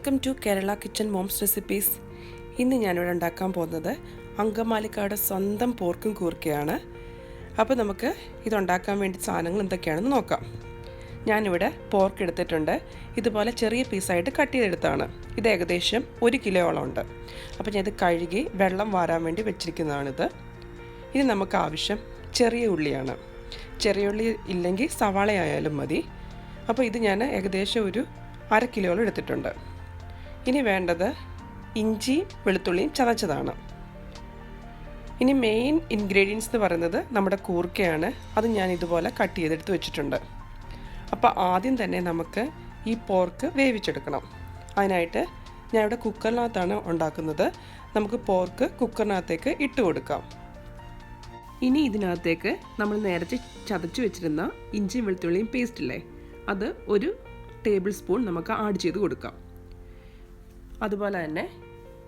Welcome to Kerala kitchen mom's recipes. ഇന്ന് ഞാനിവിടെ ഉണ്ടാക്കാൻ പോകുന്നത് അങ്കമാലിക്കാട് സ്വന്തം പോർക്കും കൂർക്കയാണ്. അപ്പോൾ നമുക്ക് ഇതുണ്ടാക്കാൻ വേണ്ടി സാധനങ്ങൾ എന്തൊക്കെയാണെന്ന് നോക്കാം. ഞാനിവിടെ പോർക്ക് എടുത്തിട്ടുണ്ട്. ഇതുപോലെ ചെറിയ പീസായിട്ട് കട്ട് ചെയ്തെടുത്താണ്. ഇത് ഏകദേശം 1 കിലോയോളം ഉണ്ട്. അപ്പോൾ ഞാൻ ഇത് കഴുകി വെള്ളം വാരാൻ വേണ്ടി വെച്ചിരിക്കുന്നതാണിത്. ഇനി നമുക്ക് ആവശ്യം ചെറിയ ഉള്ളിയാണ്. ചെറിയ ഉള്ളി ഇല്ലെങ്കിൽ സവാളയായാലും മതി. അപ്പോൾ ഇത് ഞാൻ ഏകദേശം ഒരു 1/2 കിലോയോളം എടുത്തിട്ടുണ്ട്. ഇനി വേണ്ടത് ഇഞ്ചി വെളുത്തുള്ളിയും ചതച്ചതാണ്. ഇനി മെയിൻ ഇൻഗ്രീഡിയൻസ് എന്ന് പറയുന്നത് നമ്മുടെ കൂർക്കയാണ്. അത് ഞാൻ ഇതുപോലെ കട്ട് ചെയ്തെടുത്ത് വെച്ചിട്ടുണ്ട്. അപ്പോൾ ആദ്യം തന്നെ നമുക്ക് ഈ പോർക്ക് വേവിച്ചെടുക്കണം. അതിനായിട്ട് ഞാൻ ഇവിടെ കുക്കറിനകത്താണ് ഉണ്ടാക്കുന്നത്. നമുക്ക് പോർക്ക് കുക്കറിനകത്തേക്ക് ഇട്ട് കൊടുക്കാം. ഇനി ഇതിനകത്തേക്ക് നമ്മൾ നേരത്തെ ചതച്ച് വെച്ചിരുന്ന ഇഞ്ചിയും വെളുത്തുള്ളിയും പേസ്റ്റില്ലേ, അത് 1 ടേബിൾ സ്പൂൺ നമുക്ക് ആഡ് ചെയ്ത് കൊടുക്കാം. അതുപോലെ തന്നെ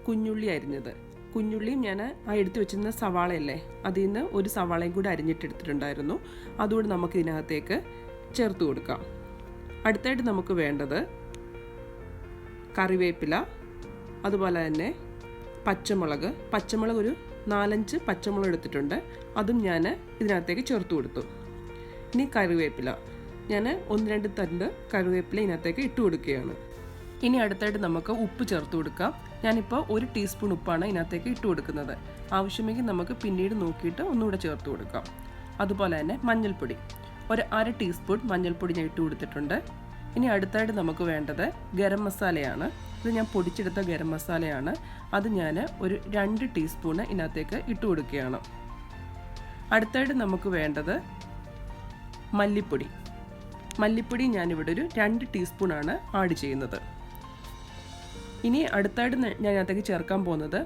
കുഞ്ഞുള്ളി അരിഞ്ഞത്, കുഞ്ഞുള്ളിയും ഞാൻ എടുത്ത് വെച്ചിരുന്ന സവാളയല്ലേ, അതിൽ നിന്ന് ഒരു സവാളയും കൂടി അരിഞ്ഞിട്ടെടുത്തിട്ടുണ്ടായിരുന്നു. അതുകൊണ്ട് നമുക്ക് ഇതിനകത്തേക്ക് ചേർത്ത് കൊടുക്കാം. അടുത്തായിട്ട് നമുക്ക് വേണ്ടത് കറിവേപ്പില, അതുപോലെ തന്നെ പച്ചമുളക് ഒരു 4-5 പച്ചമുളക് എടുത്തിട്ടുണ്ട്. അതും ഞാൻ ഇതിനകത്തേക്ക് ചേർത്ത് കൊടുത്തു. ഇനി കറിവേപ്പില, ഞാൻ 1-2 തണ്ട് കറിവേപ്പില ഇതിനകത്തേക്ക് ഇട്ട് കൊടുക്കുകയാണ്. ഇനി അടുത്തായിട്ട് നമുക്ക് ഉപ്പ് ചേർത്ത് കൊടുക്കാം. ഞാനിപ്പോൾ 1 ടീസ്പൂൺ ഉപ്പാണ് ഇതിനകത്തേക്ക് ഇട്ട് കൊടുക്കുന്നത്. ആവശ്യമെങ്കിൽ നമുക്ക് പിന്നീട് നോക്കിയിട്ട് ഒന്നുകൂടെ ചേർത്ത് കൊടുക്കാം. അതുപോലെ തന്നെ മഞ്ഞൾപ്പൊടി, ഒരു 1/2 ടീസ്പൂൺ മഞ്ഞൾപ്പൊടി ഞാൻ ഇട്ട് കൊടുത്തിട്ടുണ്ട്. ഇനി അടുത്തായിട്ട് നമുക്ക് വേണ്ടത് ഗരം മസാലയാണ്. ഇത് ഞാൻ പൊടിച്ചെടുത്ത ഗരം മസാലയാണ്. അത് ഞാൻ ഒരു 2 ടീസ്പൂണ് ഇതിനകത്തേക്ക് ഇട്ട് കൊടുക്കുകയാണ്. അടുത്തായിട്ട് നമുക്ക് വേണ്ടത് മല്ലിപ്പൊടി ഞാനിവിടെ ഒരു 2 ടീസ്പൂണാണ് ആഡ് ചെയ്യുന്നത്. ഇനി അടുത്തായിട്ട് ഞാൻ ഇതിനകത്തേക്ക് ചേർക്കാൻ പോകുന്നത്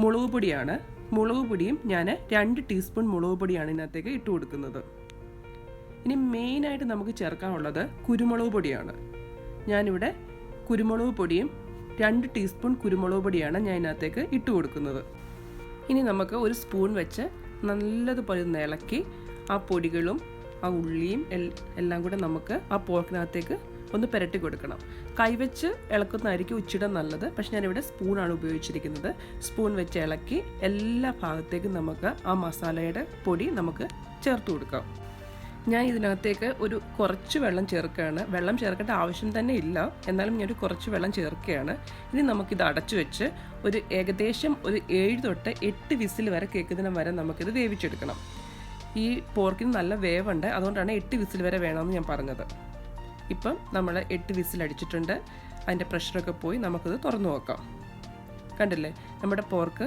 മുളക് പൊടിയാണ്. മുളക് പൊടിയും ഞാൻ 2 ടീസ്പൂൺ മുളക് പൊടിയാണ് ഇതിനകത്തേക്ക് ഇട്ട് കൊടുക്കുന്നത്. ഇനി മെയിനായിട്ട് നമുക്ക് ചേർക്കാനുള്ളത് കുരുമുളക് പൊടിയാണ്. ഞാനിവിടെ കുരുമുളക് പൊടിയും 2 ടീസ്പൂൺ കുരുമുളക് പൊടിയാണ് ഞാൻ ഇതിനകത്തേക്ക് ഇട്ട് കൊടുക്കുന്നത്. ഇനി നമുക്ക് ഒരു സ്പൂൺ വെച്ച് നല്ലതുപോലെ ഇളക്കി ആ പൊടികളും ആ ഉള്ളിയും എല്ലാം കൂടെ നമുക്ക് ആ പോർക്കിനകത്തേക്ക് ഒന്ന് പുരട്ടി കൊടുക്കണം. കൈവച്ച് ഇളക്കുന്നതായിരിക്കും ഇച്ചിരി നല്ലത്. പക്ഷെ ഞാനിവിടെ സ്പൂണാണ് ഉപയോഗിച്ചിരിക്കുന്നത്. സ്പൂൺ വെച്ച് ഇളക്കി എല്ലാ ഭാഗത്തേക്കും നമുക്ക് ആ മസാലയുടെ പൊടി നമുക്ക് ചേർത്ത് കൊടുക്കാം. ഞാൻ ഇതിനകത്തേക്ക് ഒരു കുറച്ച് വെള്ളം ചേർക്കുകയാണ്. വെള്ളം ചേർക്കേണ്ട ആവശ്യം തന്നെ ഇല്ല, എന്നാലും ഞാനൊരു കുറച്ച് വെള്ളം ചേർക്കുകയാണ്. ഇനി നമുക്കിത് അടച്ചു വെച്ച് ഏകദേശം ഒരു 7 തൊട്ട് 8 വിസിൽ വരെ കേൾക്കുന്നതിന് വരെ നമുക്കിത് വേവിച്ചെടുക്കണം. ഈ പോർക്കിന് നല്ല വേവുണ്ട്, അതുകൊണ്ടാണ് 8 വിസിൽ വരെ വേണമെന്ന് ഞാൻ പറഞ്ഞത്. ഇപ്പം നമ്മൾ 8 വിസിൽ അടിച്ചിട്ടുണ്ട്. അതിൻ്റെ പ്രഷറൊക്കെ പോയി നമുക്കിത് തുറന്നു നോക്കാം. കണ്ടില്ലേ, നമ്മുടെ പോർക്ക്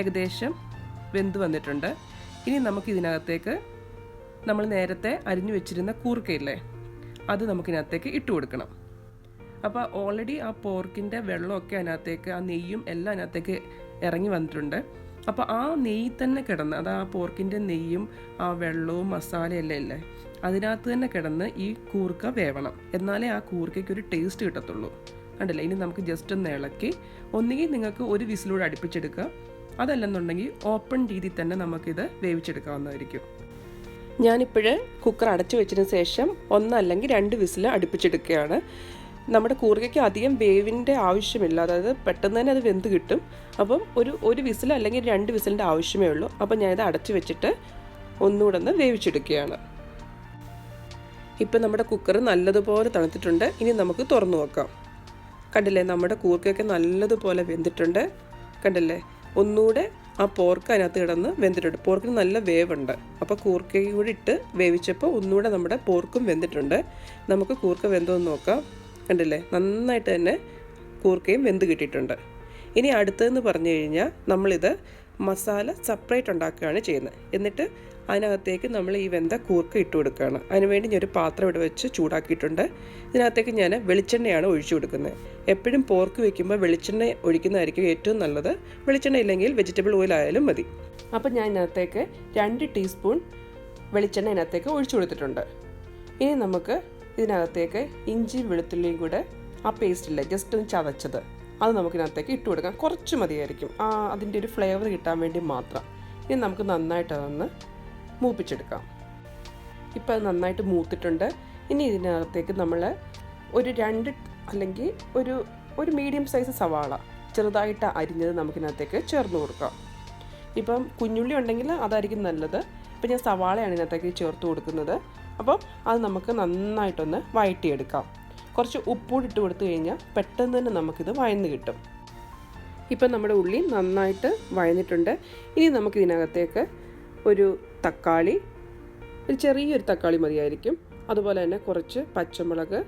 ഏകദേശം വെന്ത് വന്നിട്ടുണ്ട്. ഇനി നമുക്കിതിനകത്തേക്ക് നമ്മൾ നേരത്തെ അരിഞ്ഞു വെച്ചിരുന്ന കൂർക്കയില്ലേ, അത് നമുക്കിതിനകത്തേക്ക് ഇട്ട് കൊടുക്കണം. അപ്പോൾ ഓൾറെഡി ആ പോർക്കിൻ്റെ വെള്ളമൊക്കെ അതിനകത്തേക്ക്, ആ നെയ്യും എല്ലാം അതിനകത്തേക്ക് ഇറങ്ങി വന്നിട്ടുണ്ട്. അപ്പോൾ ആ നെയ്യ് തന്നെ കിടന്ന്, അത് ആ പോർക്കിൻ്റെ നെയ്യും ആ വെള്ളവും മസാലയെല്ലാം ഇല്ലേ, അതിനകത്ത് തന്നെ കിടന്ന് ഈ കൂർക്ക വേവണം. എന്നാലേ ആ കൂർക്കയ്ക്ക് ഒരു ടേസ്റ്റ് കിട്ടത്തുള്ളൂ. കണ്ടില്ലേ, ഇനി നമുക്ക് ജസ്റ്റ് ഒന്ന് ഇളക്കി, ഒന്നുകിൽ നിങ്ങൾക്ക് 1 വിസിലൂടെ അടുപ്പിച്ചെടുക്കുക, അതല്ലെന്നുണ്ടെങ്കിൽ ഓപ്പൺ രീതിയിൽ തന്നെ നമുക്കിത് വേവിച്ചെടുക്കാവുന്നതായിരിക്കും. ഞാനിപ്പോൾ കുക്കർ അടച്ചു വെച്ചതിന് ശേഷം 1 അല്ലെങ്കിൽ 2 വിസിൽ അടുപ്പിച്ചെടുക്കുകയാണ്. നമ്മുടെ കൂർക്കയ്ക്ക് അധികം വേവിൻ്റെ ആവശ്യമില്ല, അതായത് പെട്ടെന്ന് തന്നെ അത് വെന്ത് കിട്ടും. അപ്പം ഒരു വിസിൽ അല്ലെങ്കിൽ 2 വിസിലിൻ്റെ ആവശ്യമേ ഉള്ളൂ. അപ്പം ഞാനിത് അടച്ചു വെച്ചിട്ട് ഒന്നുകൂടെ ഒന്ന് വേവിച്ചെടുക്കുകയാണ്. ഇപ്പം നമ്മുടെ കുക്കർ നല്ലതുപോലെ തണുത്തിട്ടുണ്ട്. ഇനി നമുക്ക് തുറന്നു നോക്കാം. കണ്ടില്ലേ, നമ്മുടെ കൂർക്കയൊക്കെ നല്ലതുപോലെ വെന്തിട്ടുണ്ട്. കണ്ടില്ലേ, ഒന്നുകൂടെ ആ പോർക്ക് അതിനകത്ത് കിടന്ന് വെന്തിട്ടുണ്ട്. പോർക്കിന് നല്ല വേവുണ്ട്. അപ്പോൾ കൂർക്കയും കൂടി ഇട്ട് വേവിച്ചപ്പോൾ ഒന്നുകൂടെ നമ്മുടെ പോർക്കും വെന്തിട്ടുണ്ട്. നമുക്ക് കൂർക്ക വെന്തോന്ന് നോക്കാം. കണ്ടില്ലേ, നന്നായിട്ട് തന്നെ കൂർക്കയും വെന്ത് കിട്ടിയിട്ടുണ്ട്. ഇനി അടുത്തതെന്ന് പറഞ്ഞു കഴിഞ്ഞാൽ നമ്മളിത് മസാല സെപ്പറേറ്റ് ഉണ്ടാക്കുകയാണ് ചെയ്യുന്നത്. എന്നിട്ട് അതിനകത്തേക്ക് നമ്മൾ ഈ വെന്ത കൂർക്ക ഇട്ട് കൊടുക്കുകയാണ്. അതിനുവേണ്ടി ഞാനൊരു പാത്രം ഇവിടെ വെച്ച് ചൂടാക്കിയിട്ടുണ്ട്. ഇതിനകത്തേക്ക് ഞാൻ വെളിച്ചെണ്ണയാണ് ഒഴിച്ചു കൊടുക്കുന്നത്. എപ്പോഴും പോർക്ക് വയ്ക്കുമ്പോൾ വെളിച്ചെണ്ണ ഒഴിക്കുന്നതായിരിക്കും ഏറ്റവും നല്ലത്. വെളിച്ചെണ്ണ ഇല്ലെങ്കിൽ വെജിറ്റബിൾ ഓയിൽ ആയാലും മതി. അപ്പോൾ ഞാൻ ഇതിനകത്തേക്ക് 2 ടീസ്പൂൺ വെളിച്ചെണ്ണ ഇതിനകത്തേക്ക് ഒഴിച്ചു കൊടുത്തിട്ടുണ്ട്. ഇനി നമുക്ക് ഇതിനകത്തേക്ക് ഇഞ്ചിയും വെളുത്തുള്ളിയും കൂടെ ആ പേസ്റ്റില്ല ജസ്റ്റ് ഒന്ന് ചതച്ചത്, അത് നമുക്കിതിനകത്തേക്ക് ഇട്ട് കൊടുക്കാം. കുറച്ച് മതിയായിരിക്കും, അതിൻ്റെ ഒരു ഫ്ലേവർ കിട്ടാൻ വേണ്ടി മാത്രം. ഇനി നമുക്ക് നന്നായിട്ട് അതൊന്ന് മൂപ്പിച്ചെടുക്കാം. ഇപ്പോൾ അത് നന്നായിട്ട് മൂത്തിട്ടുണ്ട്. ഇനി ഇതിനകത്തേക്ക് നമ്മൾ ഒരു 2 അല്ലെങ്കിൽ ഒരു ഒരു മീഡിയം സൈസ് സവാള ചെറുതായിട്ട് അരിഞ്ഞത് നമുക്കിതിനകത്തേക്ക് ചേർന്ന് കൊടുക്കാം. ഇപ്പം കുഞ്ഞുള്ളി ഉണ്ടെങ്കിൽ അതായിരിക്കും നല്ലത്. ഇപ്പം ഞാൻ സവാളയാണ് ഇതിനകത്തേക്ക് ചേർത്ത് കൊടുക്കുന്നത്. അപ്പം അത് നമുക്ക് നന്നായിട്ടൊന്ന് വഴറ്റിയെടുക്കാം. കുറച്ച് ഉപ്പൂടി ഇട്ട് കൊടുത്തു കഴിഞ്ഞാൽ പെട്ടെന്ന് തന്നെ നമുക്കിത് വഴന്ന് കിട്ടും. ഇപ്പം നമ്മുടെ ഉള്ളി നന്നായിട്ട് വഴന്നിട്ടുണ്ട്. ഇനി നമുക്കിതിനകത്തേക്ക് ഒരു തക്കാളി, ഒരു ചെറിയൊരു തക്കാളി മതിയായിരിക്കും. അതുപോലെ തന്നെ കുറച്ച് പച്ചമുളക്,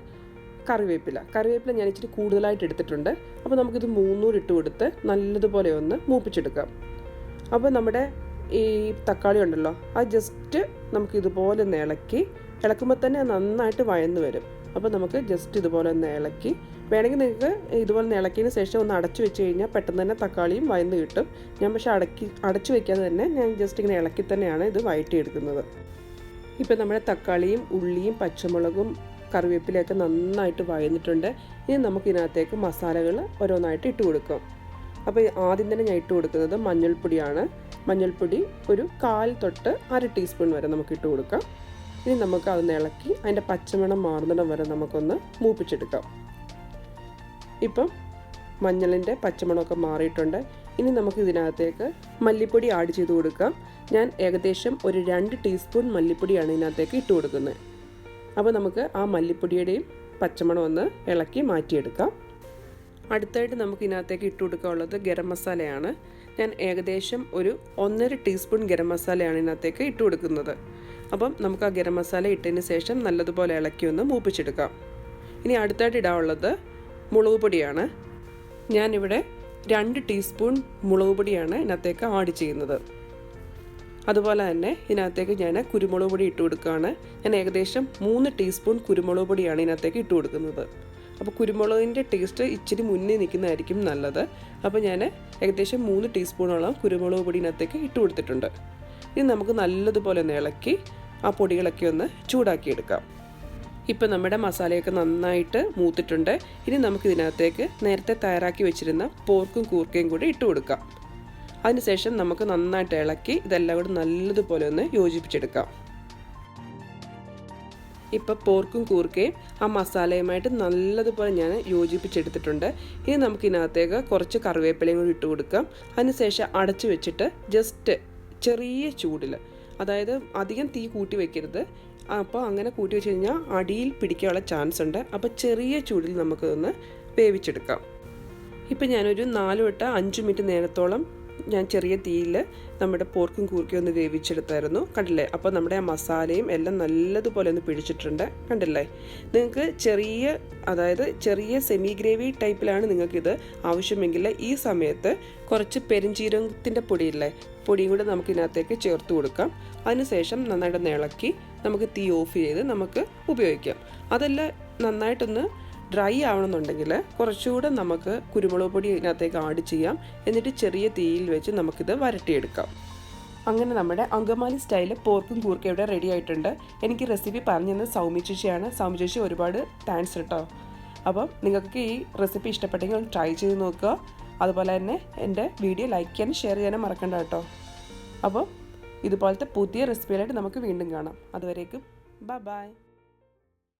കറിവേപ്പില ഞാൻ ഇച്ചിരി കൂടുതലായിട്ട് എടുത്തിട്ടുണ്ട്. അപ്പോൾ നമുക്കിത് 3 ഇട്ട് കൊടുത്ത് നല്ലതുപോലെ ഒന്ന് മൂപ്പിച്ചെടുക്കാം. അപ്പോൾ നമ്മുടെ ഈ തക്കാളി ഉണ്ടല്ലോ, അത് ജസ്റ്റ് നമുക്കിതുപോലെ ഒന്ന് ഇളക്കുമ്പോൾ തന്നെ നന്നായിട്ട് വഴന്ന് വരും. അപ്പോൾ നമുക്ക് ജസ്റ്റ് ഇതുപോലെ ഒന്ന് ഇളക്കി, വേണമെങ്കിൽ നിങ്ങൾക്ക് ഇതുപോലെ ഇളക്കിയതിന് ശേഷം ഒന്ന് അടച്ചു വെച്ച് കഴിഞ്ഞാൽ പെട്ടെന്ന് തന്നെ തക്കാളിയും വഴന്ന് കിട്ടും. ഞാൻ പക്ഷേ അടച്ചു വയ്ക്കാതെ തന്നെ ഞാൻ ജസ്റ്റ് ഇങ്ങനെ ഇളക്കി തന്നെയാണ് ഇത് വഴറ്റിയെടുക്കുന്നത്. ഇപ്പോൾ നമ്മുടെ തക്കാളിയും ഉള്ളിയും പച്ചമുളകും കറിവേപ്പിലയൊക്കെ നന്നായിട്ട് വഴന്നിട്ടുണ്ട്. ഇനി നമുക്കിതിനകത്തേക്ക് മസാലകൾ ഓരോന്നായിട്ട് ഇട്ട് കൊടുക്കാം. അപ്പോൾ ആദ്യം തന്നെ ഞാൻ ഇട്ട് കൊടുക്കുന്നത് മഞ്ഞൾപ്പൊടിയാണ്. മഞ്ഞൾപ്പൊടി ഒരു 1/4 തൊട്ട് 1/2 ടീസ്പൂൺ വരെ നമുക്ക് ഇട്ട് കൊടുക്കാം. ഇനി നമുക്ക് അതൊന്ന് ഇളക്കി അതിൻ്റെ പച്ചമണം മാറുന്നിടം വരെ നമുക്കൊന്ന് മൂപ്പിച്ചെടുക്കാം. ഇപ്പം മഞ്ഞളിൻ്റെ പച്ചമണമൊക്കെ മാറിയിട്ടുണ്ട്. ഇനി നമുക്ക് ഇതിനകത്തേക്ക് മല്ലിപ്പൊടി ആഡ് ചെയ്ത് കൊടുക്കാം. ഞാൻ ഏകദേശം ഒരു 2 ടീസ്പൂൺ മല്ലിപ്പൊടിയാണ് ഇതിനകത്തേക്ക് ഇട്ട് കൊടുക്കുന്നത്. അപ്പോൾ നമുക്ക് ആ മല്ലിപ്പൊടിയുടെയും പച്ചമണം ഒന്ന് ഇളക്കി മാറ്റിയെടുക്കാം. അടുത്തായിട്ട് നമുക്ക് ഇതിനകത്തേക്ക് ഇട്ട് കൊടുക്കാനുള്ളത് ഗരം മസാലയാണ്. ഞാൻ ഏകദേശം ഒരു 1.5 ടീസ്പൂൺ ഗരം മസാലയാണ് ഇതിനകത്തേക്ക് ഇട്ട് കൊടുക്കുന്നത്. അപ്പം നമുക്ക് ആ ഗരം മസാല ഇട്ടതിന് ശേഷം നല്ലതുപോലെ ഇളക്കി ഒന്ന് മൂപ്പിച്ചെടുക്കാം. ഇനി അടുത്തായിട്ട് ഇടാനുള്ളത് മുളക് പൊടിയാണ്. ഞാനിവിടെ 2 ടീസ്പൂൺ മുളക് പൊടിയാണ് ഇതിനകത്തേക്ക് ആഡ് ചെയ്യുന്നത്. അതുപോലെ തന്നെ ഇതിനകത്തേക്ക് ഞാൻ കുരുമുളക് പൊടി ഇട്ട് കൊടുക്കുകയാണ്. ഞാൻ ഏകദേശം 3 ടീസ്പൂൺ കുരുമുളക് പൊടിയാണ് ഇതിനകത്തേക്ക് ഇട്ട് കൊടുക്കുന്നത്. അപ്പോൾ കുരുമുളകിൻ്റെ ടേസ്റ്റ് ഇച്ചിരി മുന്നേ നിൽക്കുന്നതായിരിക്കും നല്ലത്. അപ്പോൾ ഞാൻ ഏകദേശം 3 ടീസ്പൂണോളം കുരുമുളക് പൊടി ഇതിനകത്തേക്ക് ഇട്ട് കൊടുത്തിട്ടുണ്ട്. ഇനി നമുക്ക് നല്ലതുപോലെ ഒന്ന് ഇളക്കി ആ പൊടികളൊക്കെ ഒന്ന് ചൂടാക്കിയെടുക്കാം. ഇപ്പോൾ നമ്മുടെ മസാലയൊക്കെ നന്നായിട്ട് മൂത്തിട്ടുണ്ട്. ഇനി നമുക്കിതിനകത്തേക്ക് നേരത്തെ തയ്യാറാക്കി വെച്ചിരുന്ന പോർക്കും കൂർക്കയും കൂടി ഇട്ട് കൊടുക്കാം. അതിനുശേഷം നമുക്ക് നന്നായിട്ട് ഇളക്കി ഇതെല്ലാം കൂടി നല്ലതുപോലെ ഒന്ന് യോജിപ്പിച്ചെടുക്കാം. ഇപ്പോൾ പോർക്കും കൂർക്കയും ആ മസാലയുമായിട്ട് നല്ലതുപോലെ ഞാൻ യോജിപ്പിച്ചെടുത്തിട്ടുണ്ട്. ഇനി നമുക്കിതിനകത്തേക്ക് കുറച്ച് കറിവേപ്പിലയും കൂടി ഇട്ട് കൊടുക്കാം. അതിനുശേഷം അടച്ചു വെച്ചിട്ട് ജസ്റ്റ് ചെറിയ ചൂടിൽ, അതായത് അധികം തീ കൂട്ടി വയ്ക്കരുത്. അപ്പോൾ അങ്ങനെ കൂട്ടി വെച്ച് കഴിഞ്ഞാൽ അടിയിൽ പിടിക്കാനുള്ള ചാൻസ് ഉണ്ട്. അപ്പോൾ ചെറിയ ചൂടിൽ നമുക്കൊന്ന് വേവിച്ചെടുക്കാം. ഇപ്പം ഞാനൊരു 4 തൊട്ട് 5 മിനിറ്റ് നേരത്തോളം ഞാൻ ചെറിയ തീയിൽ നമ്മുടെ പോർക്കും കൂർക്കയും ഒന്ന് വേവിച്ചെടുത്തായിരുന്നു. കണ്ടില്ലേ? അപ്പോൾ നമ്മുടെ ആ മസാലയും എല്ലാം നല്ലതുപോലെ ഒന്ന് പിടിച്ചിട്ടുണ്ട്. കണ്ടില്ലേ? നിങ്ങൾക്ക് ചെറിയ സെമി ഗ്രേവി ടൈപ്പിലാണ് നിങ്ങൾക്കിത് ആവശ്യമെങ്കിൽ ഈ സമയത്ത് കുറച്ച് പെരുംജീരകത്തിൻ്റെ പൊടിയും കൂടെ നമുക്ക് ഇതിനകത്തേക്ക് ചേർത്ത് കൊടുക്കാം. അതിനുശേഷം നന്നായിട്ട് ഇളക്കി നമുക്ക് തീ ഓഫ് ചെയ്ത് നമുക്ക് ഉപയോഗിക്കാം. അതല്ല നന്നായിട്ടൊന്ന് ഡ്രൈ ആവണമെന്നുണ്ടെങ്കിൽ കുറച്ചുകൂടെ നമുക്ക് കുരുമുളക് പൊടി ഇതിനകത്തേക്ക് ആഡ് ചെയ്യാം. എന്നിട്ട് ചെറിയ തീയിൽ വെച്ച് നമുക്കിത് വരട്ടിയെടുക്കാം. അങ്ങനെ നമ്മുടെ അങ്കമാലി സ്റ്റൈൽ പോർക്കും കൂർക്കയും ഇവിടെ റെഡി ആയിട്ടുണ്ട്. എനിക്ക് റെസിപ്പി പറഞ്ഞു തന്നത് സൗമ്യ ചേച്ചിയാണ്. സൗമ്യ ചേച്ചി ഒരുപാട് താങ്ക്സ് കേട്ടോ. അപ്പം നിങ്ങൾക്ക് ഈ റെസിപ്പി ഇഷ്ടപ്പെട്ടെങ്കിൽ ട്രൈ ചെയ്ത് നോക്കുക. അതുപോലെ തന്നെ എൻ്റെ വീഡിയോ ലൈക്ക് ചെയ്യാനും ഷെയർ ചെയ്യാനും മറക്കണ്ട കേട്ടോ. അപ്പോൾ ഇതുപോലത്തെ പുതിയ റെസിപ്പികളായിട്ട് നമുക്ക് വീണ്ടും കാണാം. അതുവരേക്കും ബൈ.